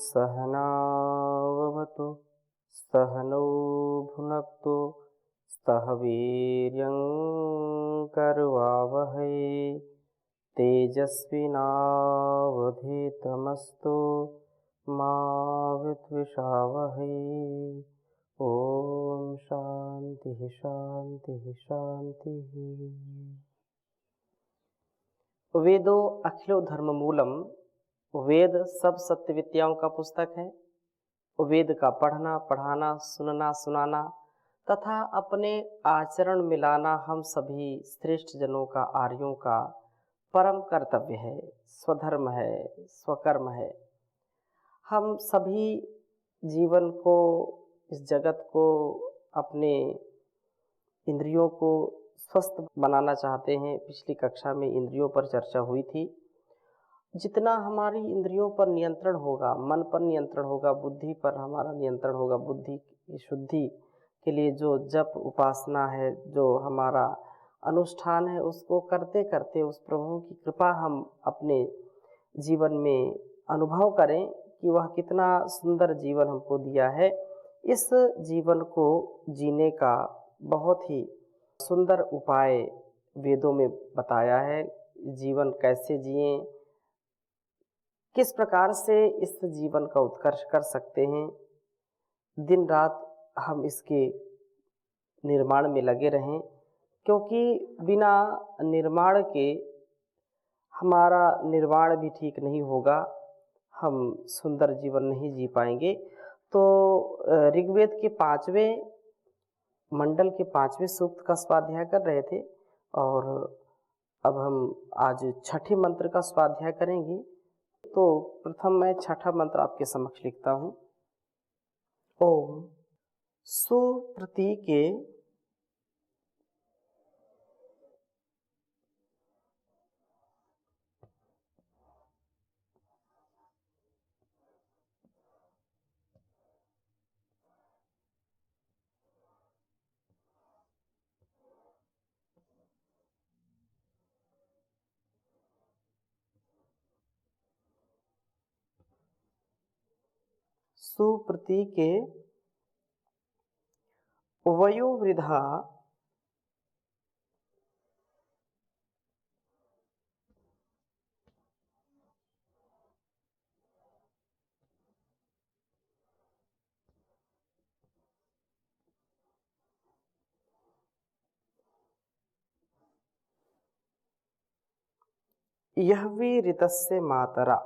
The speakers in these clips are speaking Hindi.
सहनाववतु सहनौ भुनक्तु सह वीर्यं करवावहै तेजस्विनावधीतमस्तु मा विद्विषावहै। ओम शांति शांति शांति। वेदो अखिलो धर्म मूलम। वेद सब सत्य विद्याओं का पुस्तक है। वेद का पढ़ना पढ़ाना सुनना सुनाना तथा अपने आचरण में लाना हम सभी श्रेष्ठ जनों का आर्यों का परम कर्तव्य है, स्वधर्म है, स्वकर्म है। हम सभी जीवन को, इस जगत को, अपने इंद्रियों को स्वस्थ बनाना चाहते हैं। पिछली कक्षा में इंद्रियों पर चर्चा हुई थी। जितना हमारी इंद्रियों पर नियंत्रण होगा, मन पर नियंत्रण होगा, बुद्धि पर हमारा नियंत्रण होगा, बुद्धि की शुद्धि के लिए जो जप उपासना है, जो हमारा अनुष्ठान है, उसको करते करते उस प्रभु की कृपा हम अपने जीवन में अनुभव करें कि वह कितना सुंदर जीवन हमको दिया है। इस जीवन को जीने का बहुत ही सुंदर उपाय वेदों में बताया है। जीवन कैसे जिएं, किस प्रकार से इस जीवन का उत्कर्ष कर सकते हैं। दिन रात हम इसके निर्माण में लगे रहें, क्योंकि बिना निर्माण के हमारा निर्वाण भी ठीक नहीं होगा, हम सुंदर जीवन नहीं जी पाएंगे। तो ऋग्वेद के 5वें मंडल के 5वें सूक्त का स्वाध्याय कर रहे थे और अब हम आज छठे मंत्र का स्वाध्याय करेंगे। तो प्रथम मैं छठा मंत्र आपके समक्ष लिखता हूँ। ओम सुप्रतीके सुप्रतीके वयोवृद्धा यह्वी ऋतस्य मातरा।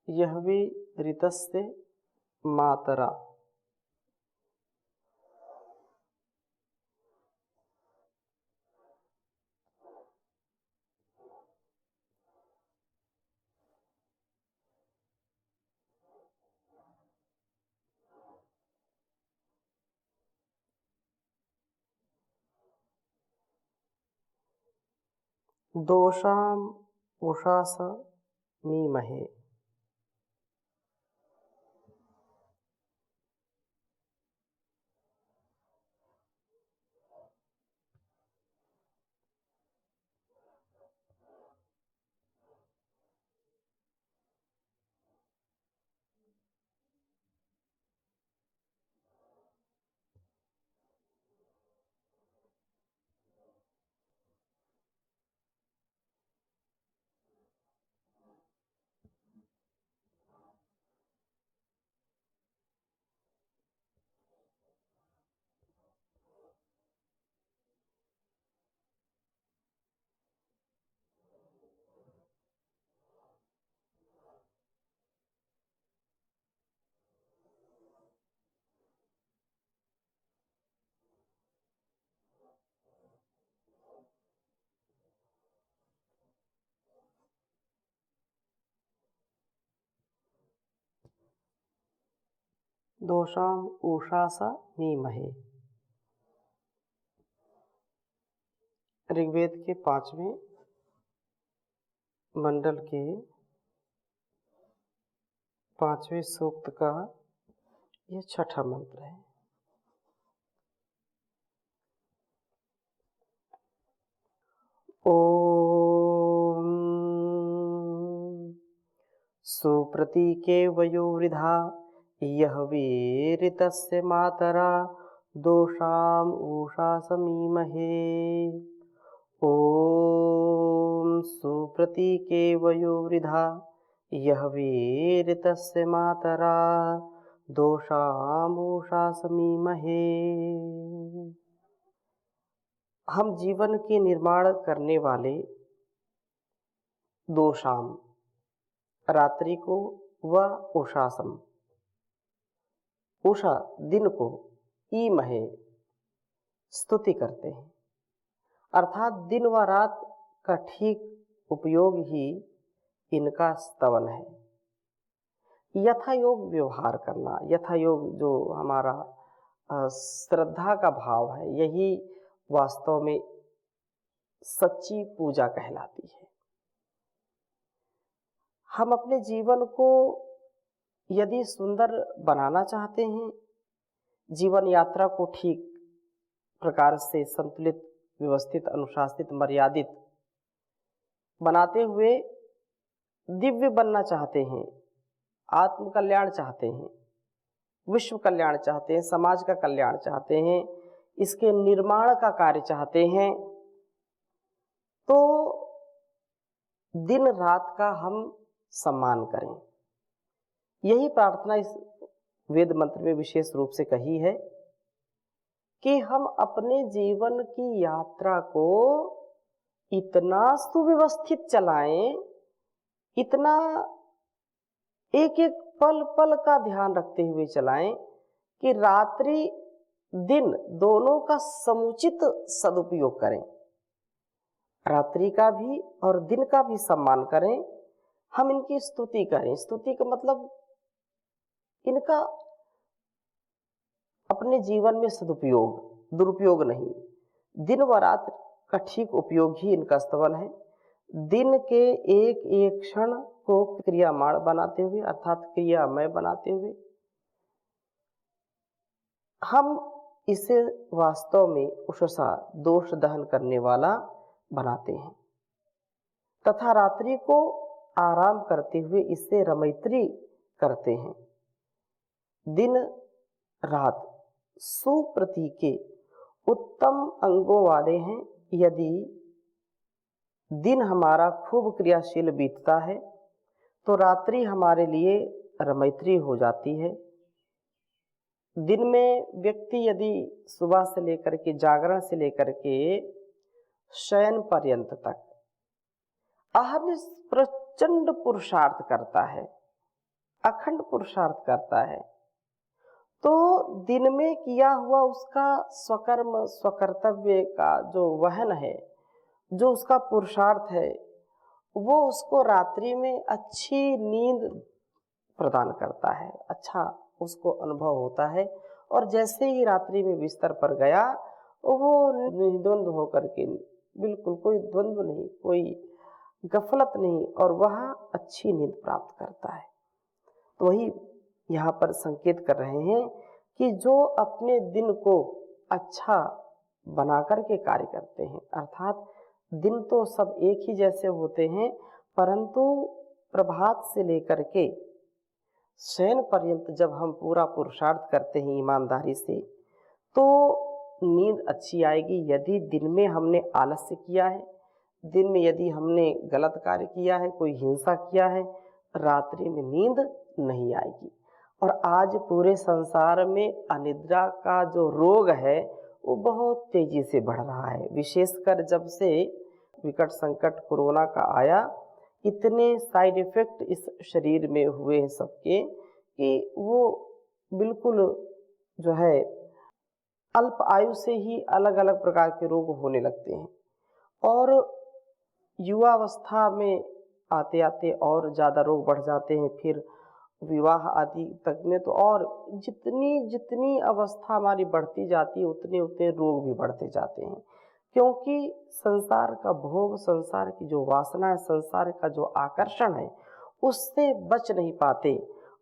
यह्वी ऋतस्य मातरा। दोषाम उषास मीमहे। दोषाम उषासा मीमहे। ऋग्वेद के 5वें मंडल के 5वें सूक्त का यह 6ठा मंत्र है। ओम सुप्रतीके वयोवृधा यह वीरितस्य मातरा दोषाम उषासमीमहे। ओम सुप्रतीके वयोवृधा यह वीरितस्य मातरा दोषाम उषासमीमहे। हम जीवन के निर्माण करने वाले दोषाम रात्रि को व उषासम उषा दिन को ईमहे स्तुति करते हैं, अर्थात दिन व रात का ठीक उपयोग ही इनका स्तवन है। यथा योग व्यवहार करना, यथा योग जो हमारा श्रद्धा का भाव है, यही वास्तव में सच्ची पूजा कहलाती है। हम अपने जीवन को यदि सुंदर बनाना चाहते हैं, जीवन यात्रा को ठीक प्रकार से संतुलित, व्यवस्थित, अनुशासित, मर्यादित बनाते हुए दिव्य बनना चाहते हैं, आत्म कल्याण चाहते हैं, विश्व कल्याण चाहते हैं, समाज का कल्याण चाहते हैं, इसके निर्माण का कार्य चाहते हैं, तो दिन रात का हम सम्मान करें। यही प्रार्थना इस वेद मंत्र में विशेष रूप से कही है कि हम अपने जीवन की यात्रा को इतना सुव्यवस्थित चलाएं, इतना एक एक पल पल का ध्यान रखते हुए चलाएं कि रात्रि दिन दोनों का समुचित सदुपयोग करें। रात्रि का भी और दिन का भी सम्मान करें। हम इनकी स्तुति करें। स्तुति का मतलब इनका अपने जीवन में सदुपयोग, दुरुपयोग नहीं, दिन व रात का ठीक उपयोग ही इनका स्तवन है। दिन के एक एक क्षण को क्रियामाण बनाते हुए, अर्थात क्रियामय बनाते हुए, हम इसे वास्तव में उषसा दोष दहन करने वाला बनाते हैं तथा रात्रि को आराम करते हुए इससे रमैत्री करते हैं। दिन रात सुप्रतीके उत्तम अंगों वाले हैं। यदि दिन हमारा खूब क्रियाशील बीतता है तो रात्रि हमारे लिए रमैत्री हो जाती है। दिन में व्यक्ति यदि सुबह से लेकर के, जागरण से लेकर के शयन पर्यंत तक अहर्निश प्रचंड पुरुषार्थ करता है, अखंड पुरुषार्थ करता है, तो दिन में किया हुआ उसका स्वकर्म स्वकर्तव्य का जो वहन है, जो उसका पुरुषार्थ है, वो उसको रात्रि में अच्छी नींद प्रदान करता है, अच्छा उसको अनुभव होता है। और जैसे ही रात्रि में बिस्तर पर गया, वो निर्द्वंद होकर के, बिल्कुल कोई द्वंद्व नहीं, कोई गफलत नहीं, और वह अच्छी नींद प्राप्त करता है। तो वही यहाँ पर संकेत कर रहे हैं कि जो अपने दिन को अच्छा बना कर के कार्य करते हैं, अर्थात दिन तो सब एक ही जैसे होते हैं, परंतु प्रभात से लेकर के शयन पर्यंत जब हम पूरा पुरुषार्थ करते हैं ईमानदारी से, तो नींद अच्छी आएगी। यदि दिन में हमने आलस्य किया है, दिन में यदि हमने गलत कार्य किया है, कोई हिंसा किया है, रात्रि में नींद नहीं आएगी। और आज पूरे संसार में अनिद्रा का जो रोग है वो बहुत तेजी से बढ़ रहा है। विशेषकर जब से विकट संकट कोरोना का आया, इतने साइड इफेक्ट इस शरीर में हुए हैं सबके कि वो बिल्कुल जो है अल्प आयु से ही अलग अलग प्रकार के रोग होने लगते हैं, और युवावस्था में आते आते और ज़्यादा रोग बढ़ जाते हैं। फिर विवाह आदि तक में तो और जितनी जितनी अवस्था हमारी बढ़ती जाती है उतने उतने रोग भी बढ़ते जाते हैं, क्योंकि संसार का भोग, संसार की जो वासना है, संसार का जो आकर्षण है, उससे बच नहीं पाते।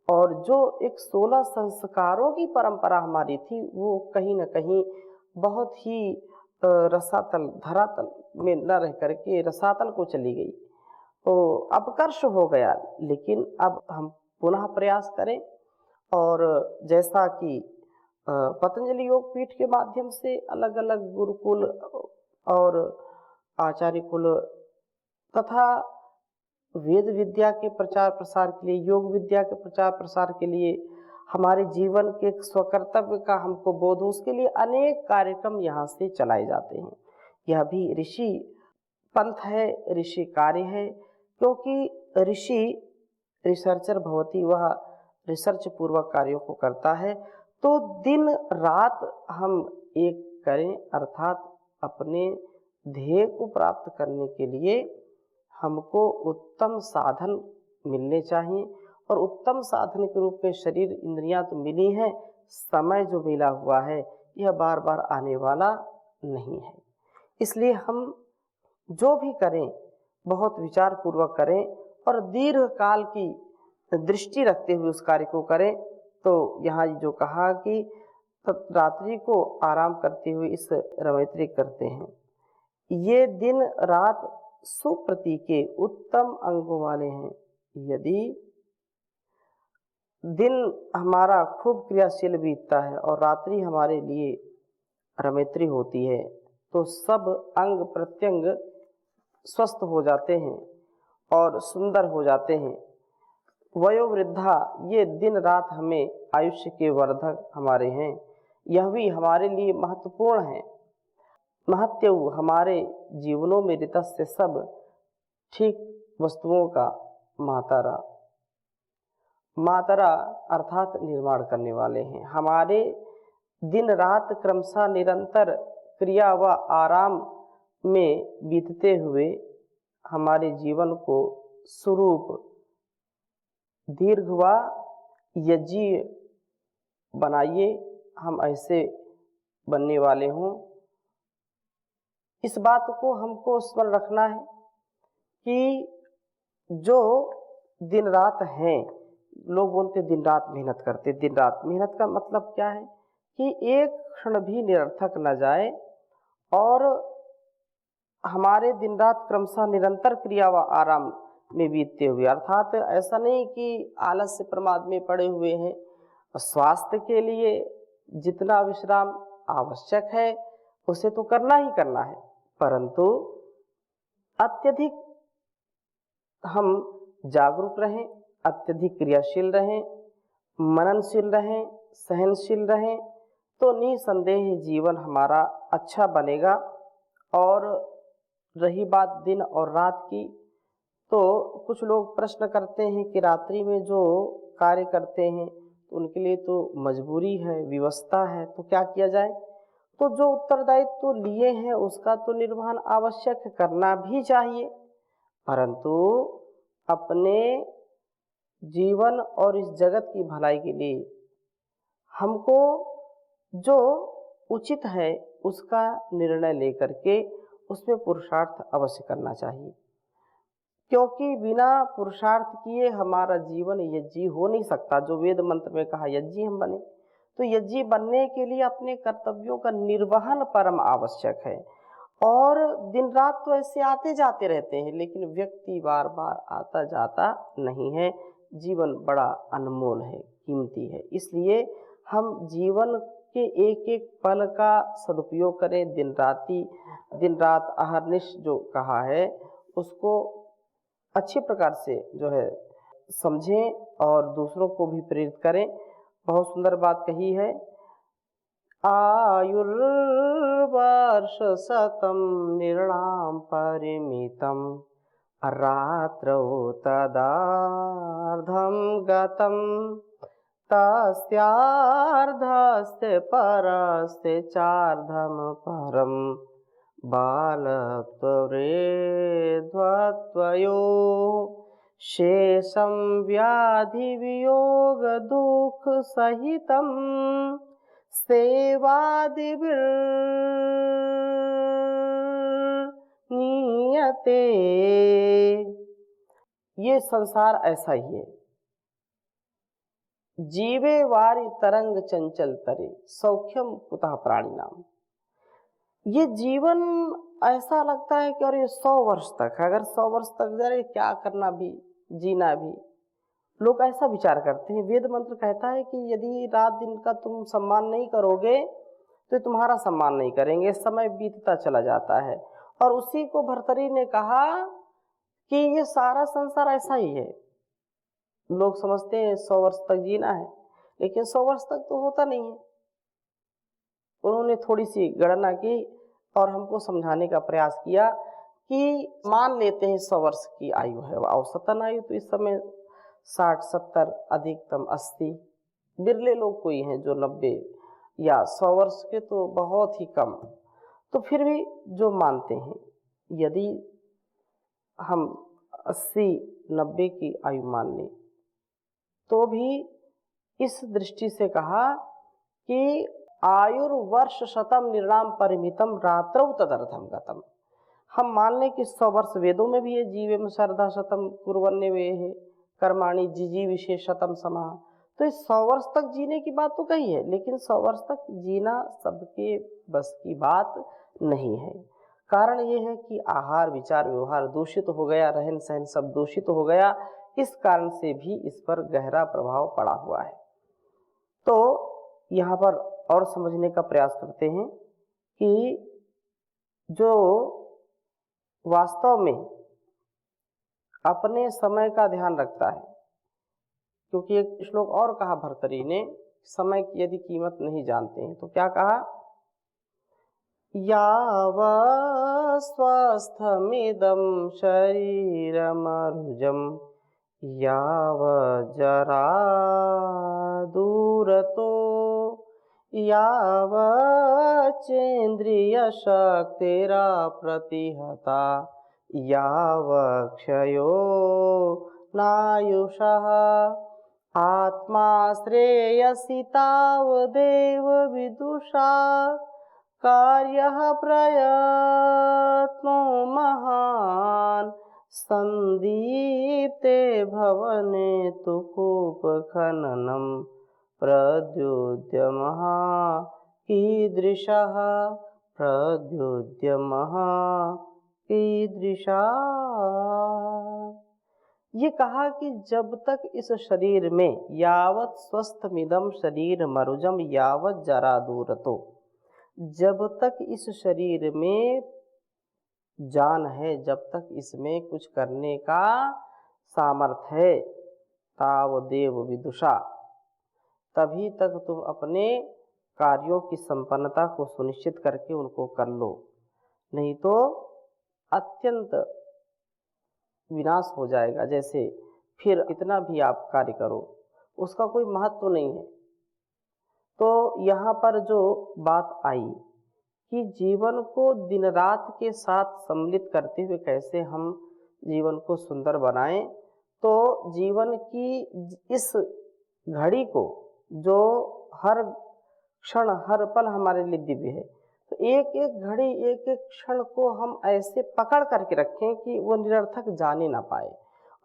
और जो एक 16 संस्कारों की परंपरा हमारी थी वो कहीं न कहीं बहुत ही रसातल, धरातल में न रह करके रसातल को चली गई, तो अपकर्ष हो गया। लेकिन अब हम पुनः प्रयास करें और जैसा कि पतंजलि योग पीठ के माध्यम से अलग अलग गुरुकुल और आचार्य कुल तथा वेद विद्या के प्रचार प्रसार के लिए, योग विद्या के प्रचार प्रसार के लिए, हमारे जीवन के स्वकर्तव्य का हमको बोध हो, उसके लिए अनेक कार्यक्रम यहाँ से चलाए जाते हैं। यह भी ऋषि पंथ है, ऋषि कार्य है, क्योंकि ऋषि रिसर्चर भवति, वह रिसर्च पूर्वक कार्यों को करता है। तो दिन रात हम एक करें, अर्थात अपने ध्येय को प्राप्त करने के लिए हमको उत्तम साधन मिलने चाहिए। और उत्तम साधन के रूप में शरीर इंद्रियां तो मिली हैं, समय जो मिला हुआ है यह बार बार आने वाला नहीं है। इसलिए हम जो भी करें बहुत विचार पूर्वक करें और दीर्घ काल की दृष्टि रखते हुए उस कार्य को करें। तो यहाँ जो कहा कि रात्रि को आराम करते हुए इस रमैत्री करते हैं, ये दिन रात सुप्रति के उत्तम अंगों वाले हैं। यदि दिन हमारा खूब क्रियाशील बीतता है और रात्रि हमारे लिए रमैत्री होती है तो सब अंग प्रत्यंग स्वस्थ हो जाते हैं और सुंदर हो जाते हैं। वयोवृद्धा, ये दिन रात हमें आयुष्य के वर्धक हमारे हैं, यह भी हमारे लिए महत्वपूर्ण है। महत्यु हमारे जीवनों में ऋतस्य सब ठीक वस्तुओं का मातरा, मातरा अर्थात निर्माण करने वाले हैं। हमारे दिन रात क्रमशः निरंतर क्रिया व आराम में बीतते हुए हमारे जीवन को सुरूप दीर्घ व यज्ञीय बनाइए, हम ऐसे बनने वाले हों। इस बात को हमको स्मरण रखना है कि जो दिन रात हैं, लोग बोलते दिन रात मेहनत करते, दिन रात मेहनत का मतलब क्या है कि एक क्षण भी निरर्थक न जाए और हमारे दिन रात क्रमशः निरंतर क्रिया व आराम में बीतते हुए, अर्थात ऐसा नहीं कि आलस से प्रमाद में पड़े हुए हैं। स्वास्थ्य के लिए जितना विश्राम आवश्यक है उसे तो करना ही करना है, परंतु अत्यधिक हम जागरूक रहें, अत्यधिक क्रियाशील रहें, मननशील रहें, सहनशील रहें, तो निसंदेह जीवन हमारा अच्छा बनेगा। और रही बात दिन और रात की, तो कुछ लोग प्रश्न करते हैं कि रात्रि में जो कार्य करते हैं तो उनके लिए तो मजबूरी है, व्यवस्था है, तो क्या किया जाए। तो जो उत्तरदायित्व तो लिए हैं उसका तो निर्वहन आवश्यक करना भी चाहिए, परंतु अपने जीवन और इस जगत की भलाई के लिए हमको जो उचित है उसका निर्णय लेकर के उसमें पुरुषार्थ अवश्य करना चाहिए, क्योंकि बिना पुरुषार्थ किए हमारा जीवन यज्ञी हो नहीं सकता। जो वेद मंत्र में कहा यज्ञी हम बने, तो यज्ञी बनने के लिए अपने कर्तव्यों का निर्वहन परम आवश्यक है। और दिन रात तो ऐसे आते जाते रहते हैं, लेकिन व्यक्ति बार बार आता जाता नहीं है। जीवन बड़ा अनमोल है, कीमती है, इसलिए हम जीवन के एक एक पल का सदुपयोग करें। दिन रात अहर्निश जो कहा है उसको अच्छी प्रकार से जो है समझें और दूसरों को भी प्रेरित करें। बहुत सुंदर बात कही है, आयुर्वर्ष शतम निर्णाम परिमितम रात्रौ तदार्धं गतम तस्यार्धस्य परस्य चार्धं परम बालत्वरेध्वत्वयो शेषं व्याधि वियोग दुख सहितं सेवादिभिर्नीयते। ये संसार ऐसा ही है। जीवे वारि तरंग चंचल तरे सौख्यम कुतः प्राणी नाम। ये जीवन ऐसा लगता है कि अरे 100 वर्ष तक, अगर 100 वर्ष तक जरे क्या करना भी, जीना भी, लोग ऐसा विचार करते हैं। वेद मंत्र कहता है कि यदि रात दिन का तुम सम्मान नहीं करोगे तो तुम्हारा सम्मान नहीं करेंगे, समय बीतता चला जाता है। और उसी को भर्तरी ने कहा कि ये सारा संसार ऐसा ही है। लोग समझते हैं 100 वर्ष तक जीना है, लेकिन 100 वर्ष तक तो होता नहीं है। उन्होंने थोड़ी सी गणना की और हमको समझाने का प्रयास किया कि मान लेते हैं 100 वर्ष की आयु है, औसतन आयु तो इस समय 60-70, अधिकतम 80, बिरले लोग कोई हैं जो 90 या 100 वर्ष के, तो बहुत ही कम। तो फिर भी जो मानते हैं, यदि हम 80-90 की आयु मान लें तो भी इस दृष्टि से कहा कि आयुर्वर्ष शतम निर्णाम परिमितम रात्रौ तदर्थम गतम। हम मान लें कि 100 वर्ष वेदों में भी है, जीवेम शरदा शतम कुर्वन्ने वे है कर्माणि जिजी विशेष शतम समाह। तो इस 100 वर्ष तक जीने की बात तो कही है, लेकिन 100 वर्ष तक जीना सबके बस की बात नहीं है। कारण ये है कि आहार विचार व्यवहार दूषित हो गया, रहन सहन सब दूषित हो गया। इस कारण से भी इस पर गहरा प्रभाव पड़ा हुआ है। तो यहाँ पर और समझने का प्रयास करते हैं कि जो वास्तव में अपने समय का ध्यान रखता है, क्योंकि एक श्लोक और कहा भर्तरी ने, समय की यदि कीमत नहीं जानते हैं तो क्या कहा, यावत् स्वस्थमिदं शरीरमरुजं यावत् जरा दूरतो यावत् चेन्द्रियशक्तिरा प्रतिहता यावत् क्षयो नायुषः आत्मा श्रेयसि तावदेव विदुषा कार्यः प्रयत्नो महान् संदीप्ते भवने तु कूपखननं प्रद्योद्यमः कीदृशः प्रद्योद्यमः कीदृशः। ये कहा कि जब तक इस शरीर में यावत् स्वस्थमिदं शरीर मरुजम यावत् जरा दूरतो, जब तक इस शरीर में जान है, जब तक इसमें कुछ करने का सामर्थ्य है, तावदेव विदुषा, तभी तक तुम अपने कार्यों की संपन्नता को सुनिश्चित करके उनको कर लो, नहीं तो अत्यंत विनाश हो जाएगा। जैसे फिर इतना भी आप कार्य करो उसका कोई महत्व नहीं है। तो यहाँ पर जो बात आई कि जीवन को दिन रात के साथ सम्मिलित करते हुए कैसे हम जीवन को सुंदर बनाएं, तो जीवन की इस घड़ी को जो हर क्षण हर पल हमारे लिए दिव्य है, तो एक एक घड़ी एक एक क्षण को हम ऐसे पकड़ करके रखें कि वो निरर्थक जाने ना पाए।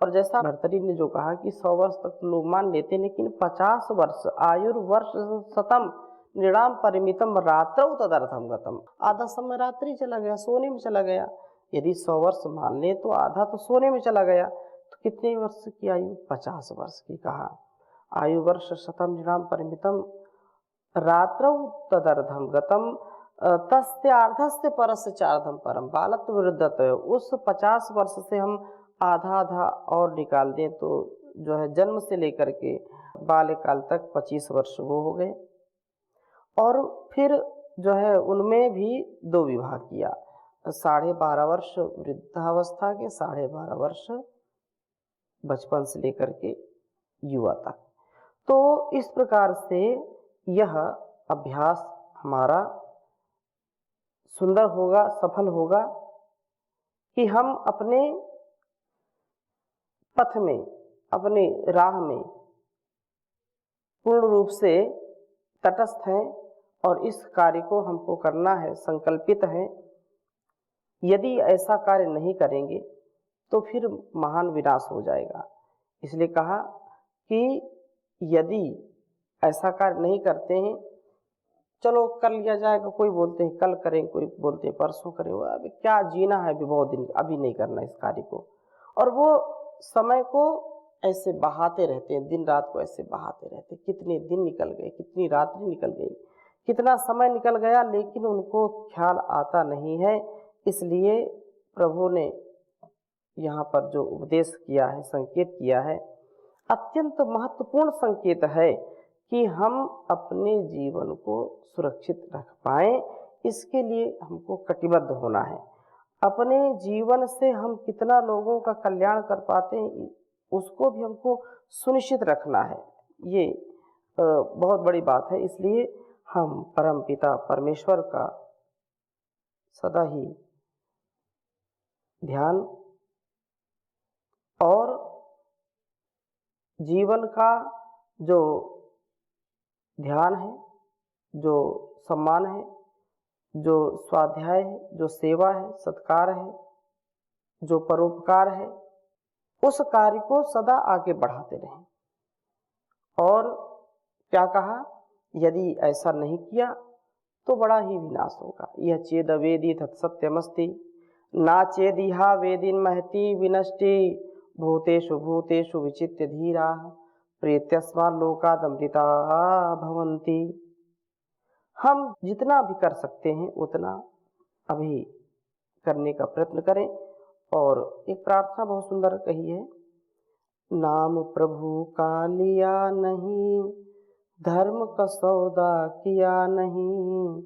और जैसा भर्तरी ने जो कहा कि 100 वर्ष तक लोग मान लेते, लेकिन 50 वर्ष आयुर्वर्ष शतम निर्णाम परिमितम रात्रौ तदर्थम गतम। आधा समय रात्रि चला गया, सोने में चला गया। यदि 100 वर्ष मान ले तो आधा तो सोने में चला गया, तो कितने वर्ष की आयु, 50 वर्ष की कहा। आयु वर्ष शतम निर्णाम परिमितम रात्रौ तदर्थम गतम तस्यार्धस्य परस्य चार्धम परम बालत्व वृद्धत। उस 50 वर्ष से हम आधा आधा और निकाल दें तो जो है जन्म से लेकर के बाल्यकाल तक 25 वर्ष वो हो गए। और फिर जो है उनमें भी 2 विभाग किया, 12.5 वर्ष वृद्धावस्था के, 12.5 वर्ष बचपन से लेकर के युवा तक। तो इस प्रकार से यह अभ्यास हमारा सुंदर होगा, सफल होगा कि हम अपने पथ में, अपने राह में पूर्ण रूप से तटस्थ हैं और इस कार्य को हमको करना है, संकल्पित है। यदि ऐसा कार्य नहीं करेंगे तो फिर महान विनाश हो जाएगा। इसलिए कहा कि यदि ऐसा कार्य नहीं करते हैं, चलो कर लिया जाएगा, कोई बोलते हैं कल करें, कोई बोलते हैं परसों करें, अभी क्या जीना है, अभी बहुत दिन, अभी नहीं करना इस कार्य को। और वो समय को ऐसे बहाते रहते हैं, दिन रात को ऐसे बहाते रहते हैं। कितने दिन निकल गए, कितनी रात्रि निकल गई, कितना समय निकल गया, लेकिन उनको ख्याल आता नहीं है। इसलिए प्रभु ने यहाँ पर जो उपदेश किया है, संकेत किया है, अत्यंत महत्वपूर्ण संकेत है कि हम अपने जीवन को सुरक्षित रख पाएं। इसके लिए हमको कटिबद्ध होना है। अपने जीवन से हम कितना लोगों का कल्याण कर पाते हैं, उसको भी हमको सुनिश्चित रखना है। ये बहुत बड़ी बात है। इसलिए हम परम पिता परमेश्वर का सदा ही ध्यान और जीवन का जो ध्यान है, जो सम्मान है, जो स्वाध्याय है, जो सेवा है, सत्कार है, जो परोपकार है, उस कार्य को सदा आगे बढ़ाते रहें। और क्या कहा, यदि ऐसा नहीं किया तो बड़ा ही विनाश होगा। यह चेद वेदी तत्सत्यमस्ति ना चेदिहा वेदिन महति विनष्टि भूतेषु भूतेषु विचित्य धीरा प्रीत्यस्मा लोकादमृता भवन्ति। हम जितना भी कर सकते हैं उतना अभी करने का प्रयत्न करें। और एक प्रार्थना बहुत सुंदर कही है, नाम प्रभु का लिया नहीं, धर्म का सौदा किया नहीं,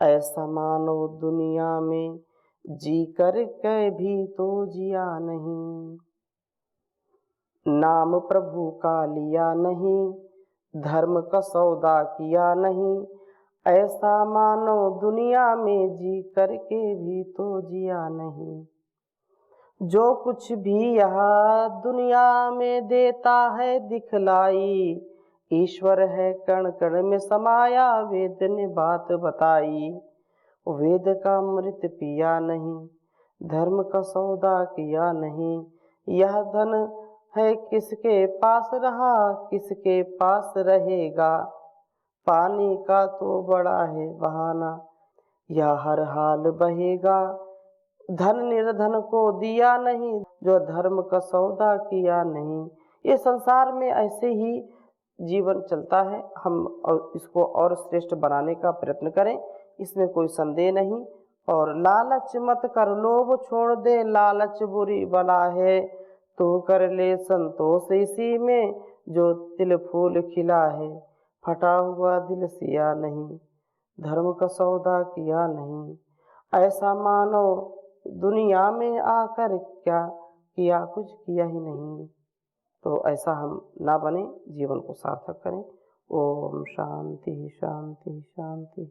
ऐसा मानो दुनिया में जी कर के भी तो जिया नहीं। नाम प्रभु का लिया नहीं, धर्म का सौदा किया नहीं, ऐसा मानो दुनिया में जी करके भी तो जिया नहीं। जो कुछ भी यह दुनिया में देता है दिखलाई, ईश्वर है कण कण में समाया, वेद ने बात बताई। वेद का अमृत पिया नहीं, धर्म का सौदा किया नहीं, यह धन है किसके पास रहा, किसके पास रहेगा, पानी का तो बड़ा है बहाना, यह हर हाल बहेगा। धन निर्धन को दिया नहीं, जो धर्म का सौदा किया नहीं। ये संसार में ऐसे ही जीवन चलता है। हम इसको और श्रेष्ठ बनाने का प्रयत्न करें, इसमें कोई संदेह नहीं। और लालच मत कर, लोभ छोड़ दे, लालच बुरी बला है, तू कर ले संतोष इसी में, जो तिल फूल खिला है, फटा हुआ दिल सिया नहीं, धर्म का सौदा किया नहीं, ऐसा मानो दुनिया में आकर क्या किया, कुछ किया ही नहीं। तो ऐसा हम ना बने, जीवन को सार्थक करें। ओम शांति शांति शांति।